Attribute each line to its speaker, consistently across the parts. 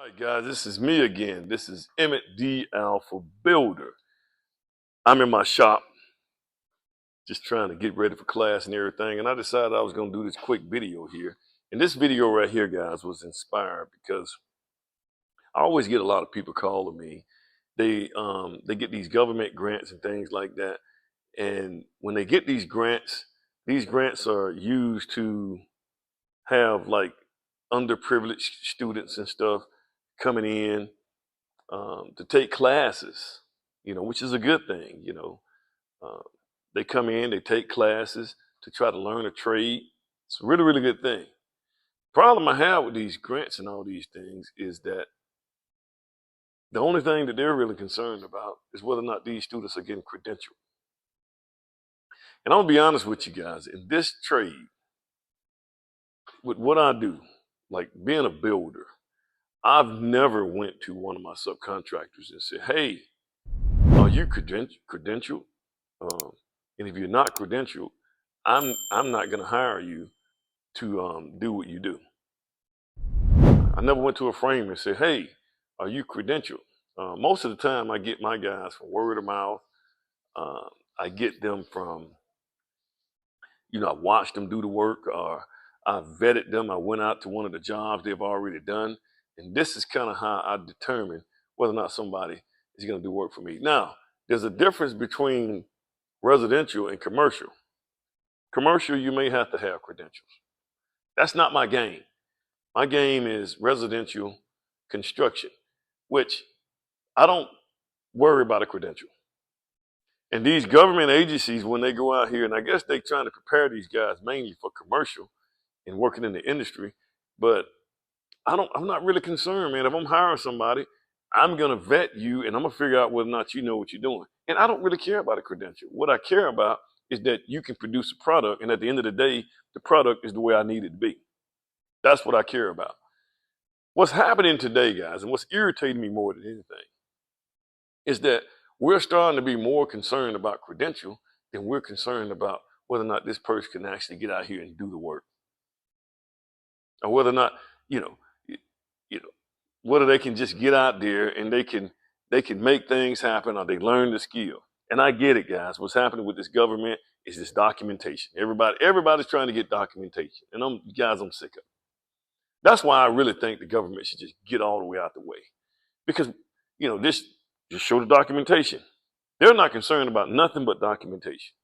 Speaker 1: All right, guys, this is me again. This is Emmett D. Alpha Builder. I'm in my shop just trying to get ready for class and everything, and I decided I was going to do this quick video here. And this video right here, guys, was inspired because I always get a lot of people calling me. They get these government grants and things like that, and when they get these grants are used to have like underprivileged students and stuff coming in to take classes, which is a good thing. Uh, they come in, they take classes to try to learn a trade. It's a really, really good thing. Problem I have with these grants and all these things is that the only thing that they're really concerned about is whether or not these students are getting credentialed. And I'm gonna be honest with you guys, in this trade, with what I do, like being a builder, I've never went to one of my subcontractors and said, "Hey, are you credentialed? Um, and if you're not credentialed, I'm not going to hire you to do what you do." I never went to a frame and said, "Hey, are you credentialed?" Most of the time, I get my guys from word of mouth. Uh, I get them from, I watched them do the work, or I vetted them. I went out to one of the jobs they've already done, and this is kind of how I determine whether or not somebody is going to do work for me. Now, there's a difference between residential and commercial. Commercial, you may have to have credentials. That's not my game. My game is residential construction, which I don't worry about a credential. And these government agencies, when they go out here, and I guess they're trying to prepare these guys mainly for commercial and working in the industry, but I'm not really concerned, man. If I'm hiring somebody, I'm gonna vet you and I'm gonna figure out whether or not you know what you're doing. And I don't really care about a credential. What I care about is that you can produce a product, and at the end of the day, the product is the way I need it to be. That's what I care about. What's happening today, guys, and what's irritating me more than anything is that we're starting to be more concerned about credential than we're concerned about whether or not this person can actually get out here and do the work, or whether or not, you know, you know, whether they can just get out there and they can make things happen, or they learn the skill. And I get it, guys. What's happening with this government is this documentation. Everybody's trying to get documentation, and I'm sick of it. That's why I really think the government should just get all the way out the way, because this just show the documentation. They're not concerned about nothing but documentation.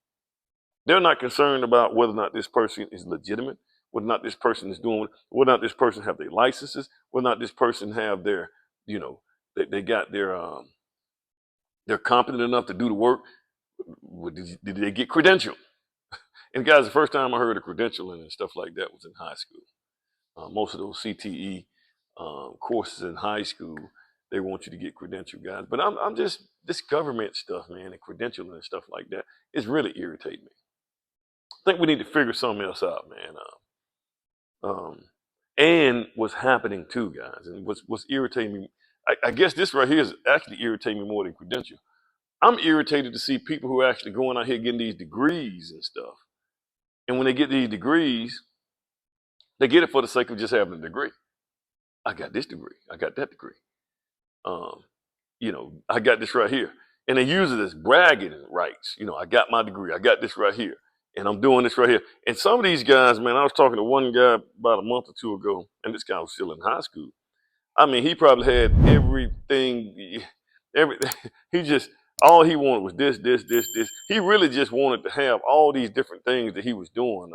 Speaker 1: They're not concerned about whether or not this person is legitimate, whether or not this person is doing, whether or not this person have their licenses, whether or not this person have their, you know, they got they're competent enough to do the work. Did they get credentialed? And guys, the first time I heard of credentialing and stuff like that was in high school. Most of those CTE courses in high school, they want you to get credentialed, guys. But I'm just this government stuff, man, and credentialing and stuff like that is really irritating me. I think we need to figure something else out, man. And what's happening too, guys, and what's irritating me, I guess this right here is actually irritating me more than credential. I'm irritated to see people who are actually going out here getting these degrees and stuff. And when they get these degrees, they get it for the sake of just having a degree. I got this degree. I got that degree. Um, I got this right here. And they use it as bragging rights. I got my degree. I got this right here. And I'm doing this right here. And some of these guys, man, I was talking to one guy about a month or two ago, and this guy was still in high school. I mean, he probably had everything. He just, all he wanted was this. He really just wanted to have all these different things that he was doing,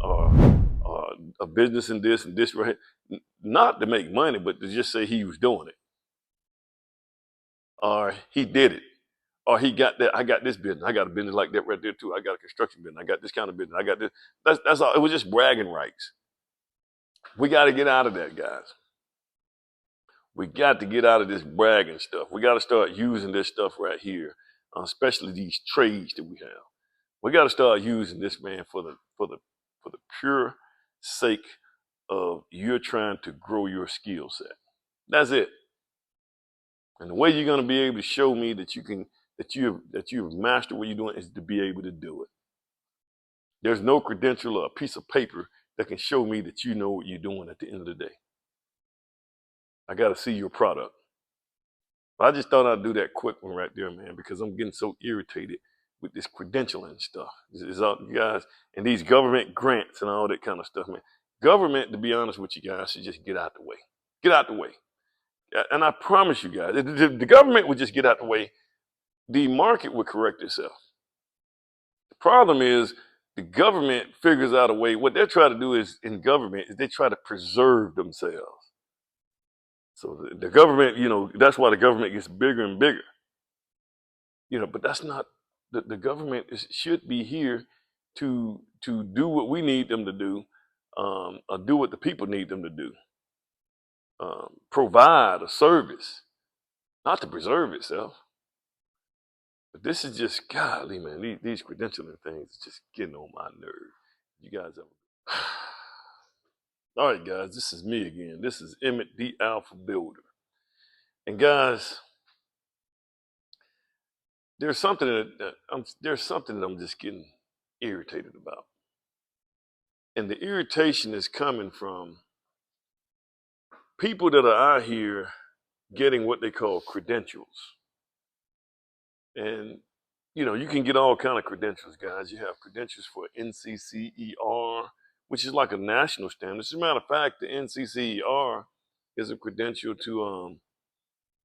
Speaker 1: a business and this right here. Not to make money, but to just say he was doing it, or he did it, or he got that. I got this business. I got a business like that right there too. I got a construction business. I got this kind of business. I got this. That's all. It was just bragging rights. We got to get out of that, guys. We got to get out of this bragging stuff. We got to start using this stuff right here, especially these trades that we have. We got to start using this, man, for the pure sake of you're trying to grow your skill set. That's it. And the way you're going to be able to show me that you've mastered what you're doing is to be able to do it. There's no credential or a piece of paper that can show me that you know what you're doing at the end of the day. I got to see your product. I just thought I'd do that quick one right there, man, because I'm getting so irritated with this credentialing stuff. It's all, you guys, and these government grants and all that kind of stuff, man. Government, to be honest with you guys, should just get out the way. Get out the way. And I promise you guys, if the government would just get out the way, the market would correct itself. The problem is the government figures out a way. What they're trying to do is in government is they try to preserve themselves. So the government, that's why the government gets bigger and bigger. But that's not the government should be here to do what we need them to do, or do what the people need them to do. Provide a service, not to preserve itself. But this is just golly, man. These credentialing things is just getting on my nerve. You guys ever? All right, guys, this is me again. This is Emmett the Alpha Builder. And guys, there's something that I'm just getting irritated about. And the irritation is coming from people that are out here getting what they call credentials. And you can get all kind of credentials, guys. You have credentials for NCCER, which is like a national standard. As a matter of fact, the NCCER is a credential to,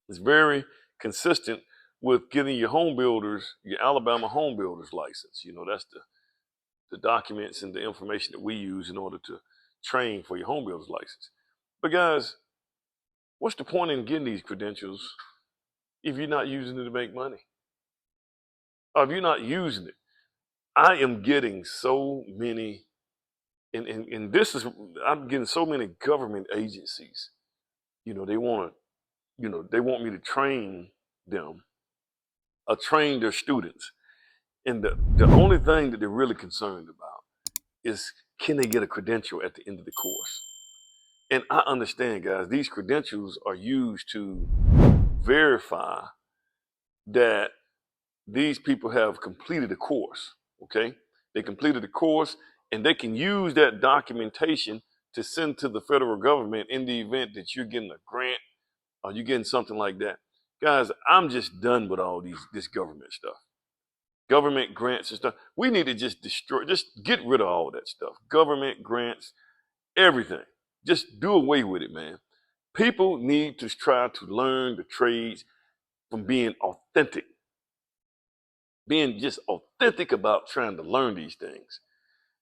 Speaker 1: it's very consistent with getting your your Alabama home builders license. That's the documents and the information that we use in order to train for your home builders license. But guys, what's the point in getting these credentials if you're not using it to make money? Or if you're not using it? I am getting so many, and I'm getting so many government agencies. They want me to train them, or train their students. And the only thing that they're really concerned about is, can they get a credential at the end of the course? And I understand, guys, these credentials are used to verify that these people have completed a course, okay? They completed a course, and they can use that documentation to send to the federal government in the event that you're getting a grant or you're getting something like that. Guys, I'm just done with all this government stuff. Government grants and stuff. We need to just get rid of all that stuff. Government grants, everything. Just do away with it, man. People need to try to learn the trades from being authentic. Being just authentic about trying to learn these things.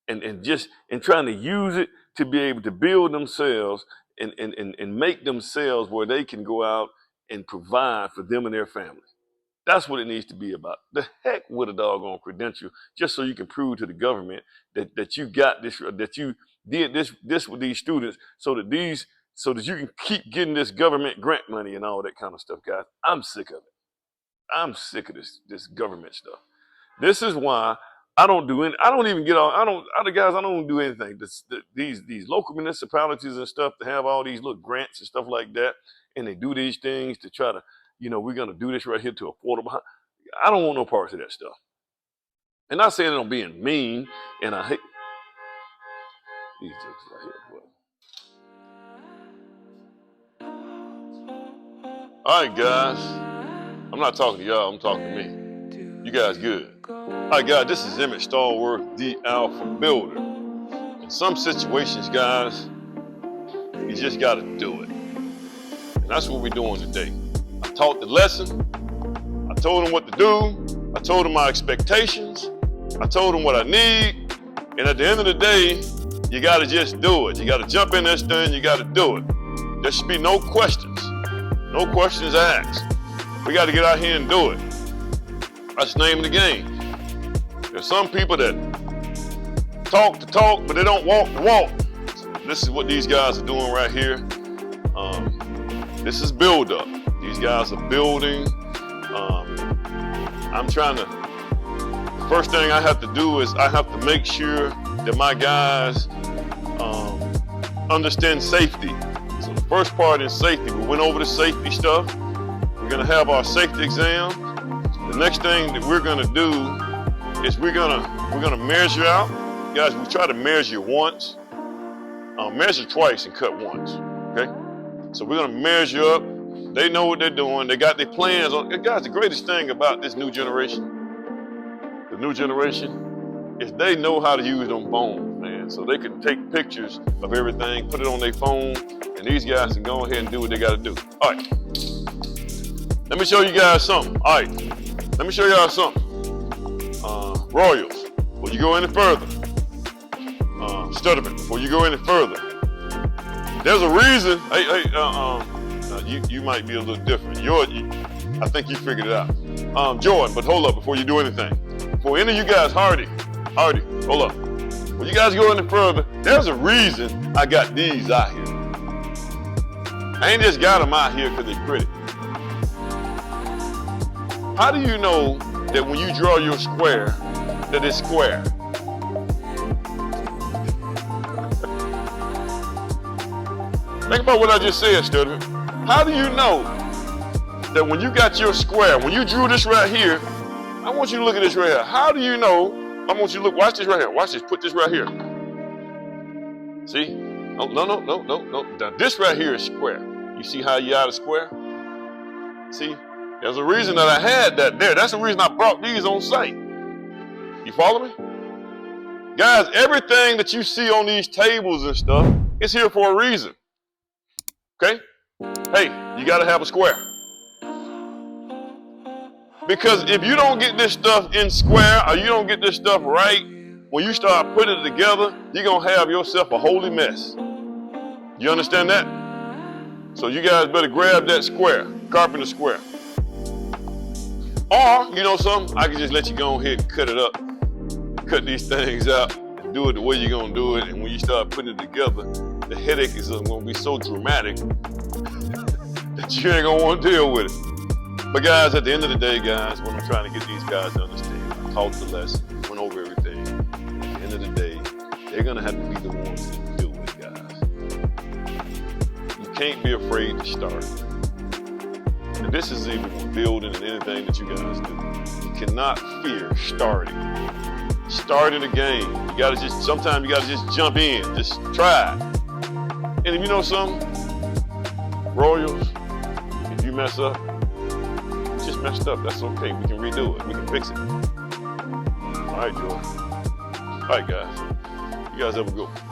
Speaker 1: And trying to use it to be able to build themselves and make themselves where they can go out and provide for them and their families. That's what it needs to be about. The heck with a doggone credential, just so you can prove to the government that you got this, that you did this with these students, so that you can keep getting this government grant money and all that kind of stuff, guys. I'm sick of it. I'm sick of this government stuff. This is why I don't do anything. These local municipalities and stuff to have all these little grants and stuff like that, and they do these things to try to, we're gonna do this right here to affordable. I don't want no parts of that stuff. And not saying that I'm being mean, and I hate these jokes right here. All right, guys. I'm not talking to y'all. I'm talking to me. You guys good? All right, guys. This is Emmett Stallworth, the Alpha Builder. In some situations, guys, you just got to do it. And that's what we're doing today. I taught the lesson. I told them what to do. I told them my expectations. I told them what I need. And at the end of the day, you got to just do it. You got to jump in this thing. You got to do it. There should be no questions. No questions asked. We got to get out here and do it. That's the name of the game. There's some people that talk the talk, but they don't walk the walk. This is what these guys are doing right here. This is build up. These guys are building. The first thing I have to do is I have to make sure that my guys understand safety. So the first part is safety. We went over the safety stuff. We're gonna have our safety exam. The next thing that we're gonna do is we're gonna measure out. Guys, we try to measure once, measure twice and cut once, okay? So we're gonna measure up. They know what they're doing. They got their plans on. Guys, the greatest thing about this new generation, the new generation, is they know how to use them phones, man. So they can take pictures of everything, put it on their phone, and these guys can go ahead and do what they gotta do. All right, let me show you guys something. All right, let me show y'all something. Royals, before you go any further, Stutterman, before you go any further, there's a reason. Hey, you might be a little different. I think you figured it out. Jordan, but hold up before you do anything. For any of you guys, Hardy, hold up. When you guys go any further, there's a reason I got these out here. I ain't just got them out here because they're pretty. How do you know that when you draw your square, that it's square? Think about what I just said, Stutterman. How do you know that when you got your square, when you drew this right here, I want you to look at this right here. How do you know? I want you to look, watch this right here. Watch this, put this right here. See? Oh, no. Now this right here is square. You see how you out of square? See? There's a reason that I had that there. That's the reason I brought these on site. You follow me? Guys, everything that you see on these tables and stuff, it's here for a reason. Okay? Hey, you gotta have a square. Because if you don't get this stuff in square, or you don't get this stuff right, when you start putting it together, you're gonna have yourself a holy mess. You understand that? So you guys better grab that square, carpenter square. Or, you know something, I can just let you go ahead and cut it up. Cut these things out and do it the way you're gonna do it. And when you start putting it together, the headache is gonna be so dramatic that you ain't gonna want to deal with it. But guys, at the end of the day, guys, what I'm trying to get these guys to understand, I taught the lesson, went over everything. At the end of the day, they're gonna have to be the ones to do it, guys. You can't be afraid to start. And this is even with building and anything that you guys do. You cannot fear starting. Starting a game. You gotta just, sometimes you gotta just jump in, just try. And if you know something, Royals, if you mess up, just messed up, that's okay. We can redo it, we can fix it. All right, Joe. All right, guys. You guys have a good one.